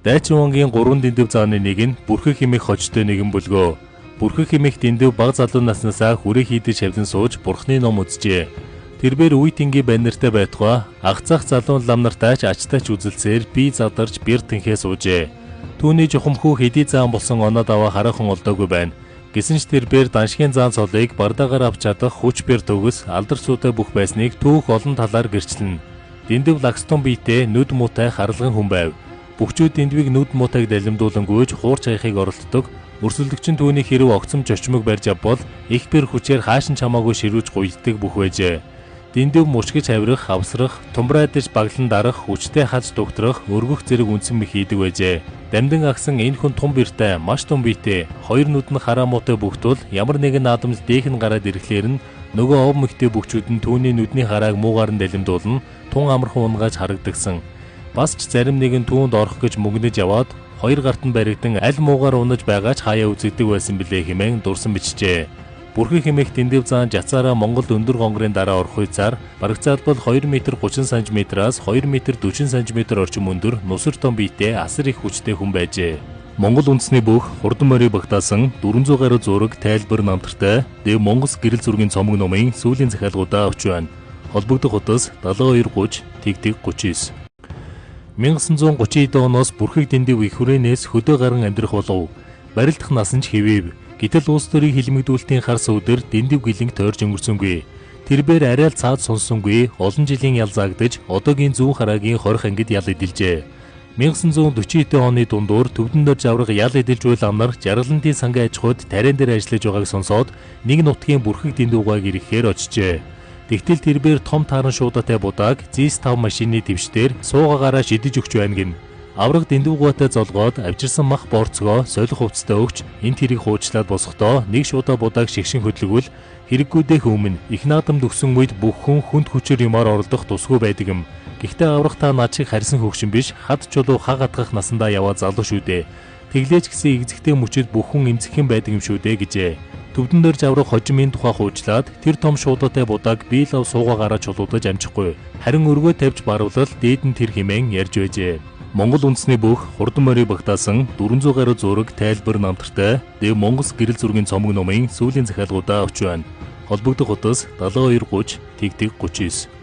Дайчин вангийн 3 дэндүү зааны нэг нь бүрхэг хэмээх хожтой нэгэн бүлгөө. Бүрхэг хэмээх дэндүү бага залуу наснасаа хүрээ хийдэж хавлан сууж бурхны ном үзжээ. Тэрбээр үе тэнгийн баннертай байтугай ах цах залуун лам нартаач ачтаач үзэлцээр би задарч бэр тэнхээ суужээ. Түүний жухамхүү хэдий заан болсон оноод аваа хараахан олдоогүй байна. Гэсэн ч тэрбээр даншгийн заан цолыг бардаагаар авч чадах хүч бэр төгс алдарцуутай бүх байсныг түүх олон талаар гэрчлэнэ. Дэндүү лагстон биетэй нүд муутай харалган хүн байв. Бүгчүүд дэндвийг нүд муутайг далимдуулан гүйж хуурч хаяхыг оролддог. Өрсөлдөгч нь түүний хэрэг огцом чочмог барьж авбал их бэр хүчээр хаашин чамаагүй ширүүж гуйддаг бүх байжээ. Дэндүү мушгиж хаврах, авсрах, тумбрайдаж баглан дарах, хүчтэй хаж дугтрах, өргөх зэрэг үнсэн мэх хийдэг байжээ. Дамдан агсан энэ хүн тун биртэй, маш тун биетэй, хоёр нүд нь хараа муутай бүгтвэл ямар нэгэн наадамд дээх нь гараад ирэхлээр нь нөгөө ов мөхтэй бүгчүүд нь түүний нүдний харааг муугаар нь далимдуулна, тун амархан унгааж харагдагсан. Бас ч зарим нэгэн түүнд орох гэж мөгнөж яваад хоёр гарт нь баригдан аль муугаар унаж байгаа ч хаяа үзэгдэг байсан билээ хэмээн дурсан бичжээ. Бүрхэг хэмээх дэндүү заан жацаараа Монголд өндөр гонгорын дараа орох үеэр барагцаалбал 2 м 30 см-аас 2 м 40 см орчим өндөр нусар том биетэй асар их хүчтэй хүн байжээ. Монгол үндэсний бүх хурдан морийг багтаасан 400 гаруй зураг тайлбар намтартай Дэв Монгол гэрэл зургийн цомог номын сүүлийн захиалгуудаа авч байна. Холбогдох утас 7230 тэгтэг 39. 1930 оноос бүрхэг дэндүү их хүрээнээс хөдөө гарan амьдрах болов. Барилдах насан ч хэвээв. Гэтэл улс төрийн хилмигдүүлэлтийн хар сүудэр дэндүү гэлэнг тойрж өнгөрсөнгүй. Тэрбээр арай л цаад сонссонгүй олон жилийн ял заагдаж одоогийн зүүн хараагийн хорих ангид ял эдэлжээ. 1949 оны дундуур төвдөн дорж аврах ял эдэлж буй лам нар жаргалантын сангийн аж ахуйд тариан дээр ажиллаж байгааг сонсоод нэг нутгийн бүрхэг дэндүүгааг ирэхээр очжээ. Тэгтэл тэрбээр том тааран шуудатай будааг ZS5 машины твшдээр суугаагаараа шидэж өгч байна гин. Авраг дэндүүгаатай золгоод авчирсан мах борцгоо солих хувцастай өгч энэ тэрийг хуучлаад босохдоо нэг шуудаа будааг шигшин хөдлөгвөл хэрэггүйдээ өмнө их наадамд өгсөн үед бүх хүн хүнд хүчээр юмар оролдох тусгүй байдаг юм. Гэхдээ аврах та над шиг харьсан хөвгшин биш хад чулуу хаг атгах насандаа яваа залуу шүү дээ. Тэглээч гэсэн игзэгтэй мөчөд бүх хүн эмзэхэн байдаг юм шүү дээ гэжээ. Төвдөн дөрж аврах хожимын тухай хуучлаад тэр том шуудаатай будааг бие лав суугаагаараа чулуудаж амжихгүй. Харин өргөө тавьж баруулал дээд нь тэр хэмээн ярьж байжээ. Монгол үндэсний бүх хурдан морийг багтаасан 400 гаруй зураг тайлбар намтартай Дэв Монгол гэрэл зургийн цомог номын сүүлийн захиалгуудаа авч байна. Холбогдох утас 7230 тэгтэг 39.